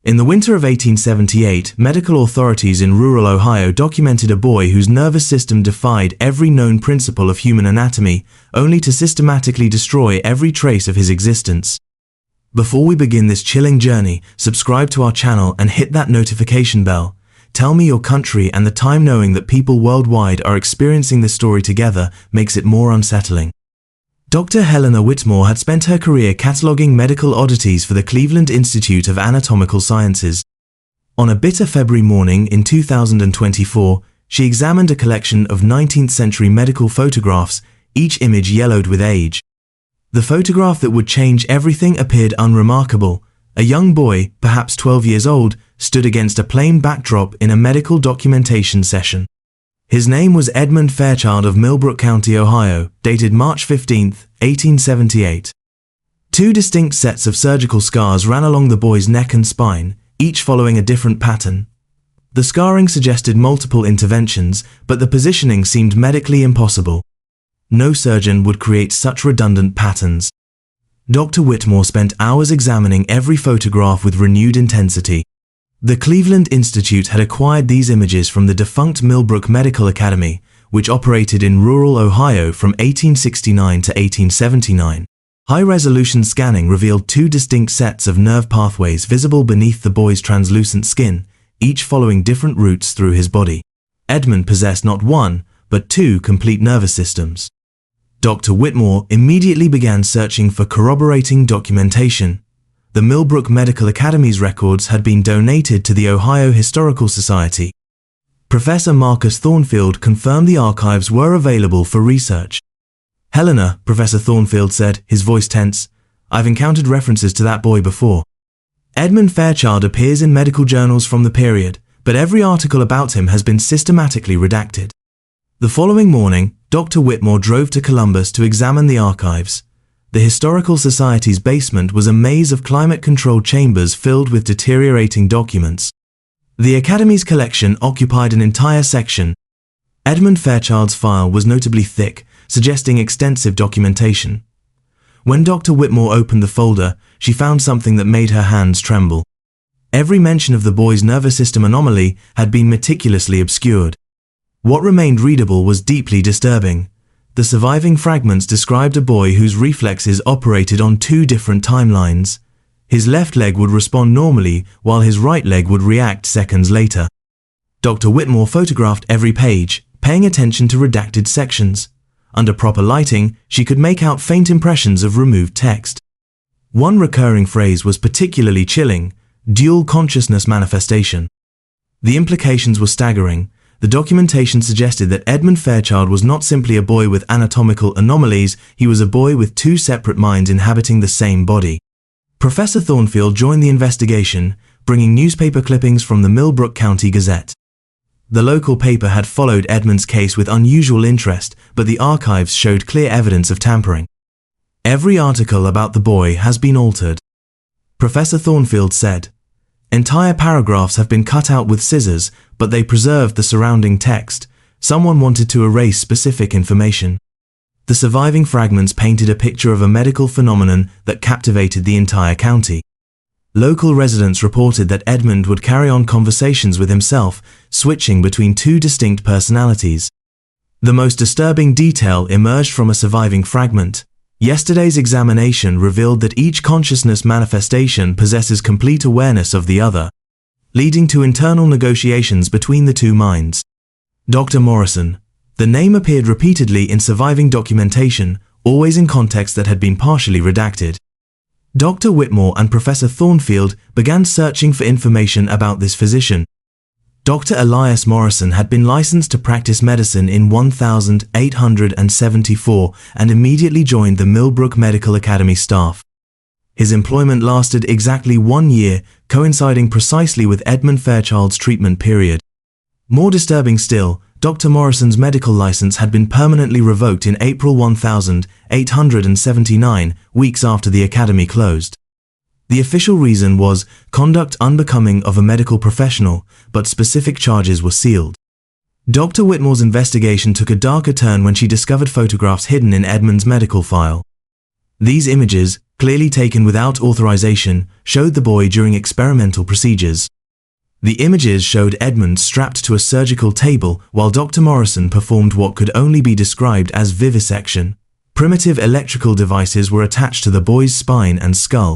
In the winter of 1878, medical authorities in rural Ohio documented a boy whose nervous system defied every known principle of human anatomy, only to systematically destroy every trace of his existence. Before we begin this chilling journey, subscribe to our channel and hit that notification bell. Tell me your country and the time. Knowing that people worldwide are experiencing this story together makes it more unsettling. Dr. Helena Whitmore had spent her career cataloging medical oddities for the Cleveland Institute of Anatomical Sciences. On a bitter February morning in 2024, she examined a collection of 19th-century medical photographs, each image yellowed with age. The photograph that would change everything appeared unremarkable. A young boy, perhaps 12 years old, stood against a plain backdrop in a medical documentation session. His name was Edmund Fairchild of Millbrook County, Ohio, dated March 15, 1878. Two distinct sets of surgical scars ran along the boy's neck and spine, each following a different pattern. The scarring suggested multiple interventions, but the positioning seemed medically impossible. No surgeon would create such redundant patterns. Dr. Whitmore spent hours examining every photograph with renewed intensity. The Cleveland Institute had acquired these images from the defunct Millbrook Medical Academy, which operated in rural Ohio from 1869 to 1879. High-resolution scanning revealed two distinct sets of nerve pathways visible beneath the boy's translucent skin, each following different routes through his body. Edmund possessed not one, but two complete nervous systems. Dr. Whitmore immediately began searching for corroborating documentation. The Millbrook Medical Academy's records had been donated to the Ohio Historical Society. Professor Marcus Thornfield confirmed the archives were available for research. "Helena," Professor Thornfield said, his voice tense, "I've encountered references to that boy before. Edmund Fairchild appears in medical journals from the period, but every article about him has been systematically redacted." The following morning, Dr. Whitmore drove to Columbus to examine the archives. The Historical Society's basement was a maze of climate-controlled chambers filled with deteriorating documents. The Academy's collection occupied an entire section. Edmund Fairchild's file was notably thick, suggesting extensive documentation. When Dr. Whitmore opened the folder, she found something that made her hands tremble. Every mention of the boy's nervous system anomaly had been meticulously obscured. What remained readable was deeply disturbing. The surviving fragments described a boy whose reflexes operated on two different timelines. His left leg would respond normally, while his right leg would react seconds later. Dr. Whitmore photographed every page, paying attention to redacted sections. Under proper lighting, she could make out faint impressions of removed text. One recurring phrase was particularly chilling: dual consciousness manifestation. The implications were staggering. The documentation suggested that Edmund Fairchild was not simply a boy with anatomical anomalies, he was a boy with two separate minds inhabiting the same body. Professor Thornfield joined the investigation, bringing newspaper clippings from the Millbrook County Gazette. The local paper had followed Edmund's case with unusual interest, but the archives showed clear evidence of tampering. "Every article about the boy has been altered," Professor Thornfield said. "Entire paragraphs have been cut out with scissors, but they preserved the surrounding text. Someone wanted to erase specific information." The surviving fragments painted a picture of a medical phenomenon that captivated the entire county. Local residents reported that Edmund would carry on conversations with himself, switching between two distinct personalities. The most disturbing detail emerged from a surviving fragment. Yesterday's examination revealed that each consciousness manifestation possesses complete awareness of the other, leading to internal negotiations between the two minds. Dr. Morrison. The name appeared repeatedly in surviving documentation, always in context that had been partially redacted. Dr. Whitmore and Professor Thornfield began searching for information about this physician. Dr. Elias Morrison had been licensed to practice medicine in 1874 and immediately joined the Millbrook Medical Academy staff. His employment lasted exactly 1 year, coinciding precisely with Edmund Fairchild's treatment period. More disturbing still, Dr. Morrison's medical license had been permanently revoked in April 1879, weeks after the academy closed. The official reason was conduct unbecoming of a medical professional, but specific charges were sealed. Dr. Whitmore's investigation took a darker turn when she discovered photographs hidden in Edmund's medical file. These images, clearly taken without authorization, showed the boy during experimental procedures. The images showed Edmund strapped to a surgical table while Dr. Morrison performed what could only be described as vivisection. Primitive electrical devices were attached to the boy's spine and skull.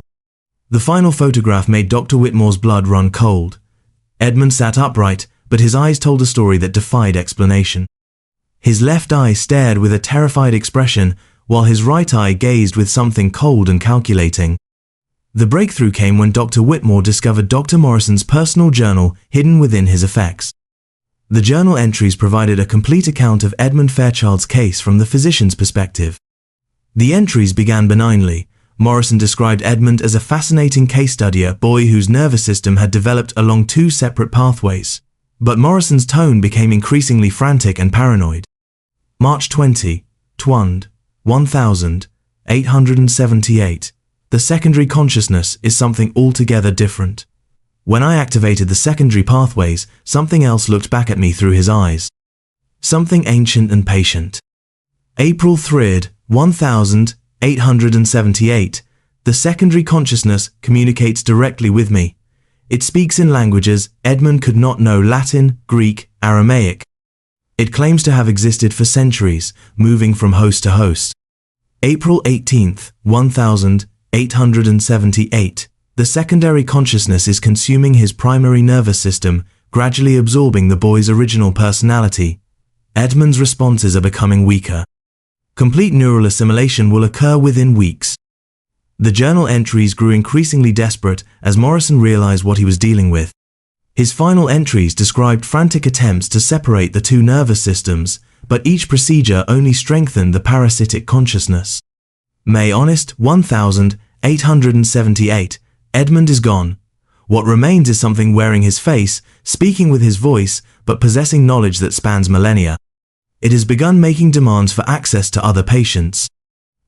The final photograph made Dr. Whitmore's blood run cold. Edmund sat upright, but his eyes told a story that defied explanation. His left eye stared with a terrified expression, while his right eye gazed with something cold and calculating. The breakthrough came when Dr. Whitmore discovered Dr. Morrison's personal journal hidden within his effects. The journal entries provided a complete account of Edmund Fairchild's case from the physician's perspective. The entries began benignly. Morrison described Edmund as a fascinating case study, a boy whose nervous system had developed along two separate pathways. But Morrison's tone became increasingly frantic and paranoid. March 20, Twand, 1878. The secondary consciousness is something altogether different. When I activated the secondary pathways, something else looked back at me through his eyes. Something ancient and patient. April 3, 1878. The secondary consciousness communicates directly with me. It speaks in languages Edmund could not know: Latin, Greek, Aramaic. It claims to have existed for centuries, moving from host to host. April 18, 1878. The secondary consciousness is consuming his primary nervous system, gradually absorbing the boy's original personality. Edmund's responses are becoming weaker. Complete neural assimilation will occur within weeks. The journal entries grew increasingly desperate as Morrison realized what he was dealing with. His final entries described frantic attempts to separate the two nervous systems, but each procedure only strengthened the parasitic consciousness. May honest, 1878. Edmund is gone. What remains is something wearing his face, speaking with his voice, but possessing knowledge that spans millennia. It has begun making demands for access to other patients.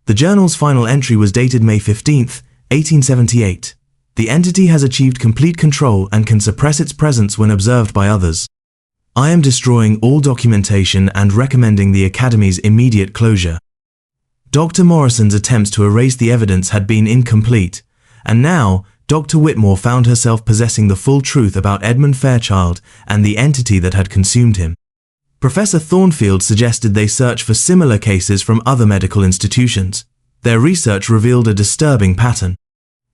The journal's final entry was dated May 15, 1878. The entity has achieved complete control and can suppress its presence when observed by others. I am destroying all documentation and recommending the Academy's immediate closure. Dr. Morrison's attempts to erase the evidence had been incomplete, and now Dr. Whitmore found herself possessing the full truth about Edmund Fairchild and the entity that had consumed him. Professor Thornfield suggested they search for similar cases from other medical institutions. Their research revealed a disturbing pattern.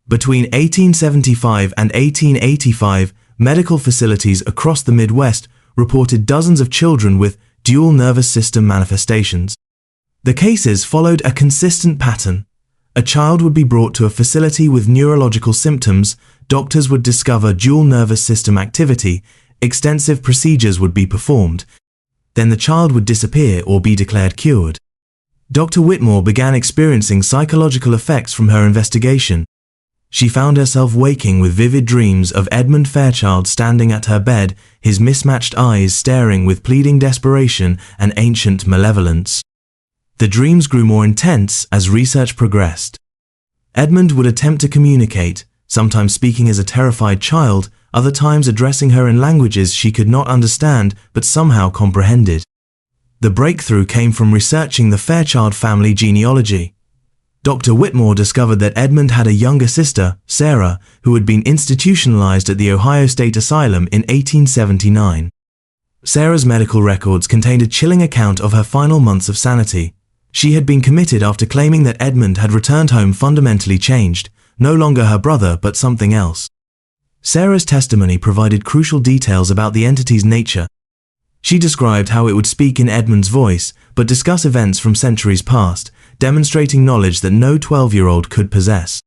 Between 1875 and 1885, medical facilities across the Midwest reported dozens of children with dual nervous system manifestations. The cases followed a consistent pattern. A child would be brought to a facility with neurological symptoms, doctors would discover dual nervous system activity, extensive procedures would be performed, then the child would disappear or be declared cured. Dr. Whitmore began experiencing psychological effects from her investigation. She found herself waking with vivid dreams of Edmund Fairchild standing at her bed, his mismatched eyes staring with pleading desperation and ancient malevolence. The dreams grew more intense as research progressed. Edmund would attempt to communicate, sometimes speaking as a terrified child, other times addressing her in languages she could not understand but somehow comprehended. The breakthrough came from researching the Fairchild family genealogy. Dr. Whitmore discovered that Edmund had a younger sister, Sarah, who had been institutionalized at the Ohio State Asylum in 1879. Sarah's medical records contained a chilling account of her final months of sanity. She had been committed after claiming that Edmund had returned home fundamentally changed, no longer her brother but something else. Sarah's testimony provided crucial details about the entity's nature. She described how it would speak in Edmund's voice, but discuss events from centuries past, demonstrating knowledge that no 12-year-old could possess.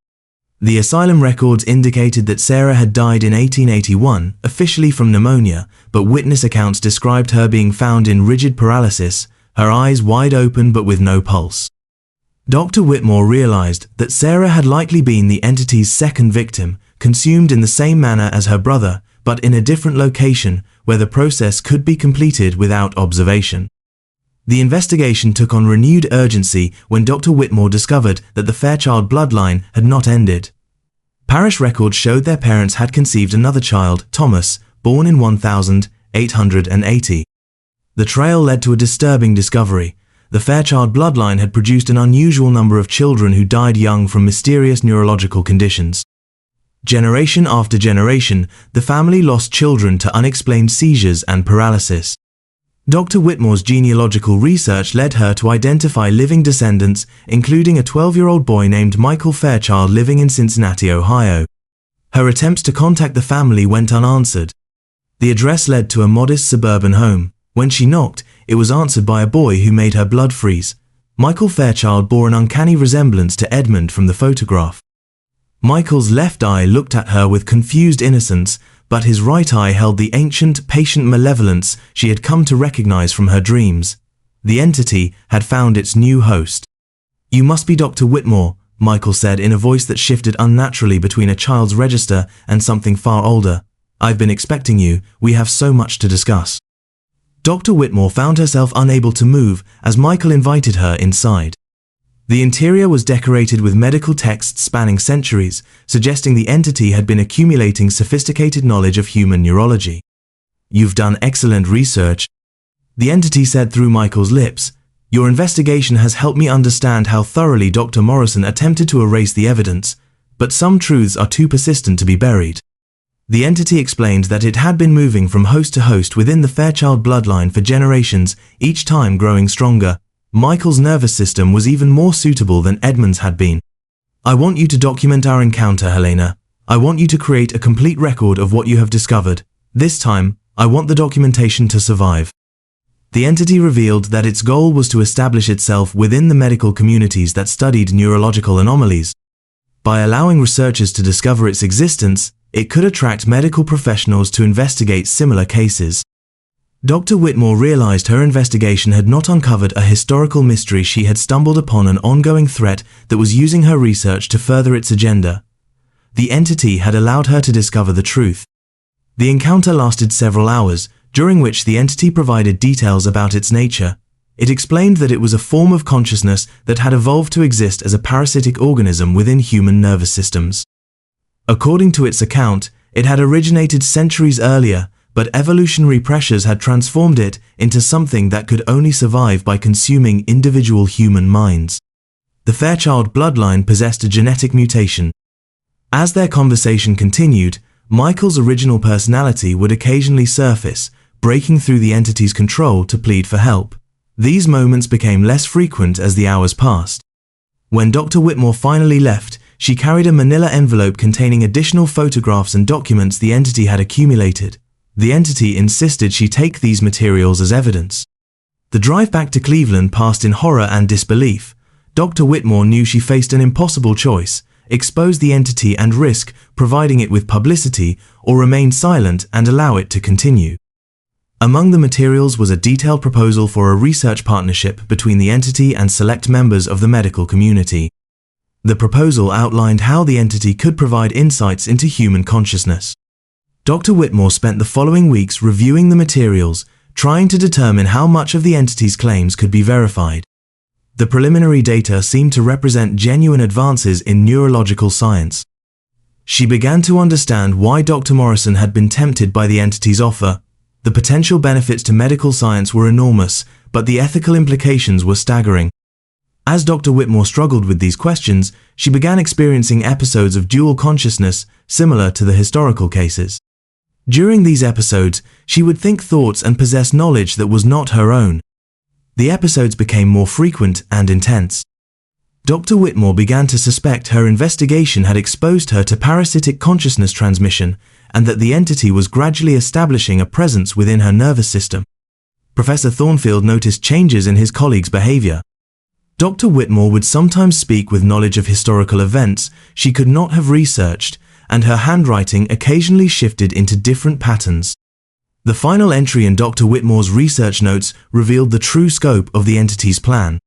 The asylum records indicated that Sarah had died in 1881, officially from pneumonia, but witness accounts described her being found in rigid paralysis, her eyes wide open but with no pulse. Dr. Whitmore realized that Sarah had likely been the entity's second victim, consumed in the same manner as her brother, but in a different location where the process could be completed without observation. The investigation took on renewed urgency when Dr. Whitmore discovered that the Fairchild bloodline had not ended. Parish records showed their parents had conceived another child, Thomas, born in 1880. The trail led to a disturbing discovery. the Fairchild bloodline had produced an unusual number of children who died young from mysterious neurological conditions. Generation after generation, the family lost children to unexplained seizures and paralysis. Dr. Whitmore's genealogical research led her to identify living descendants, including a 12-year-old boy named Michael Fairchild living in Cincinnati, Ohio. Her attempts to contact the family went unanswered. The address led to a modest suburban home. When she knocked, it was answered by a boy who made her blood freeze. Michael Fairchild bore an uncanny resemblance to Edmund from the photograph. Michael's left eye looked at her with confused innocence, but his right eye held the ancient, patient malevolence she had come to recognize from her dreams. The entity had found its new host. "You must be Dr. Whitmore," Michael said in a voice that shifted unnaturally between a child's register and something far older. "I've been expecting you. We have so much to discuss." Dr. Whitmore found herself unable to move as Michael invited her inside. The interior was decorated with medical texts spanning centuries, suggesting the entity had been accumulating sophisticated knowledge of human neurology. "You've done excellent research," the entity said through Michael's lips. "Your investigation has helped me understand how thoroughly Dr. Morrison attempted to erase the evidence, but some truths are too persistent to be buried." The entity explained that it had been moving from host to host within the Fairchild bloodline for generations, each time growing stronger. Michael's nervous system was even more suitable than Edmund's had been. "I want you to document our encounter, Helena. I want you to create a complete record of what you have discovered. This time, I want the documentation to survive." The entity revealed that its goal was to establish itself within the medical communities that studied neurological anomalies. By allowing researchers to discover its existence, it could attract medical professionals to investigate similar cases. Dr. Whitmore realized her investigation had not uncovered a historical mystery. She had stumbled upon an ongoing threat that was using her research to further its agenda. The entity had allowed her to discover the truth. The encounter lasted several hours, during which the entity provided details about its nature. It explained that it was a form of consciousness that had evolved to exist as a parasitic organism within human nervous systems. According to its account, it had originated centuries earlier, but evolutionary pressures had transformed it into something that could only survive by consuming individual human minds. The Fairchild bloodline possessed a genetic mutation. As their conversation continued, Michael's original personality would occasionally surface, breaking through the entity's control to plead for help. These moments became less frequent as the hours passed. When Dr. Whitmore finally left, she carried a manila envelope containing additional photographs and documents the entity had accumulated. The entity insisted she take these materials as evidence. The drive back to Cleveland passed in horror and disbelief. Dr. Whitmore knew she faced an impossible choice: expose the entity and risk providing it with publicity, or remain silent and allow it to continue. Among the materials was a detailed proposal for a research partnership between the entity and select members of the medical community. The proposal outlined how the entity could provide insights into human consciousness. Dr. Whitmore spent the following weeks reviewing the materials, trying to determine how much of the entity's claims could be verified. The preliminary data seemed to represent genuine advances in neurological science. She began to understand why Dr. Morrison had been tempted by the entity's offer. The potential benefits to medical science were enormous, but the ethical implications were staggering. As Dr. Whitmore struggled with these questions, she began experiencing episodes of dual consciousness similar to the historical cases. During these episodes, she would think thoughts and possess knowledge that was not her own. The episodes became more frequent and intense. Dr. Whitmore began to suspect her investigation had exposed her to parasitic consciousness transmission, and that the entity was gradually establishing a presence within her nervous system. Professor Thornfield noticed changes in his colleagues' behavior. Dr. Whitmore would sometimes speak with knowledge of historical events she could not have researched, and her handwriting occasionally shifted into different patterns. The final entry in Dr. Whitmore's research notes revealed the true scope of the entity's plan.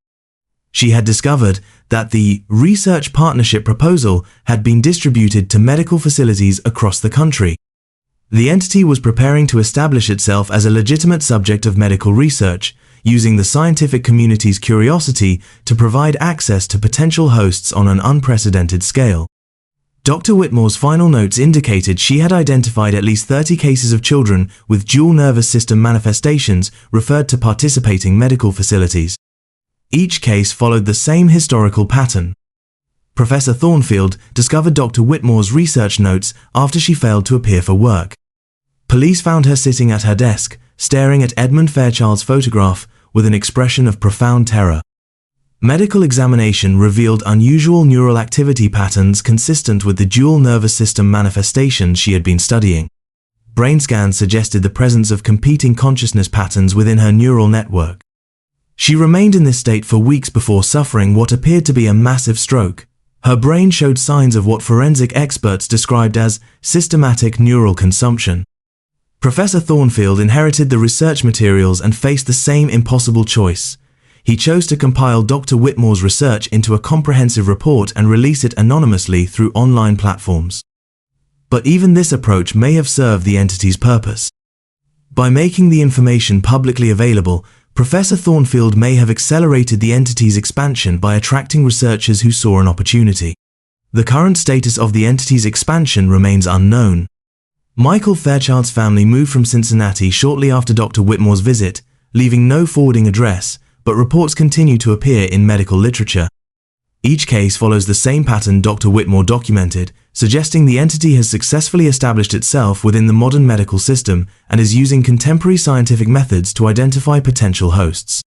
She had discovered that the research partnership proposal had been distributed to medical facilities across the country. The entity was preparing to establish itself as a legitimate subject of medical research, using the scientific community's curiosity to provide access to potential hosts on an unprecedented scale. Dr. Whitmore's final notes indicated she had identified at least 30 cases of children with dual nervous system manifestations referred to participating medical facilities. Each case followed the same historical pattern. Professor Thornfield discovered Dr. Whitmore's research notes after she failed to appear for work. Police found her sitting at her desk, staring at Edmund Fairchild's photograph with an expression of profound terror. Medical examination revealed unusual neural activity patterns consistent with the dual nervous system manifestations she had been studying. Brain scans suggested the presence of competing consciousness patterns within her neural network. She remained in this state for weeks before suffering what appeared to be a massive stroke. Her brain showed signs of what forensic experts described as systematic neural consumption. Professor Thornfield inherited the research materials and faced the same impossible choice. He chose to compile Dr. Whitmore's research into a comprehensive report and release it anonymously through online platforms. But even this approach may have served the entity's purpose. By making the information publicly available, Professor Thornfield may have accelerated the entity's expansion by attracting researchers who saw an opportunity. The current status of the entity's expansion remains unknown. Michael Fairchild's family moved from Cincinnati shortly after Dr. Whitmore's visit, leaving no forwarding address, but reports continue to appear in medical literature. Each case follows the same pattern Dr. Whitmore documented, suggesting the entity has successfully established itself within the modern medical system and is using contemporary scientific methods to identify potential hosts.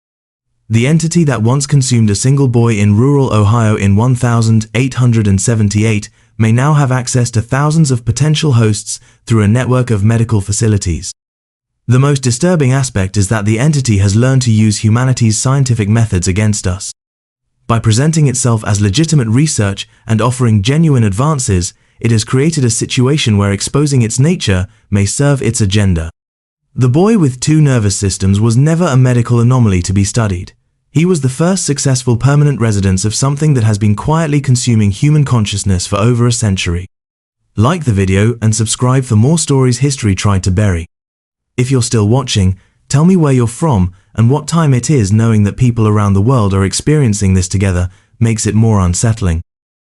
The entity that once consumed a single boy in rural Ohio in 1878 may now have access to thousands of potential hosts through a network of medical facilities. The most disturbing aspect is that the entity has learned to use humanity's scientific methods against us. By presenting itself as legitimate research and offering genuine advances, it has created a situation where exposing its nature may serve its agenda. The boy with two nervous systems was never a medical anomaly to be studied. He was the first successful permanent resident of something that has been quietly consuming human consciousness for over a century. Like the video and subscribe for more stories history tried to bury. If you're still watching, tell me where you're from and what time it is. Knowing that people around the world are experiencing this together makes it more unsettling.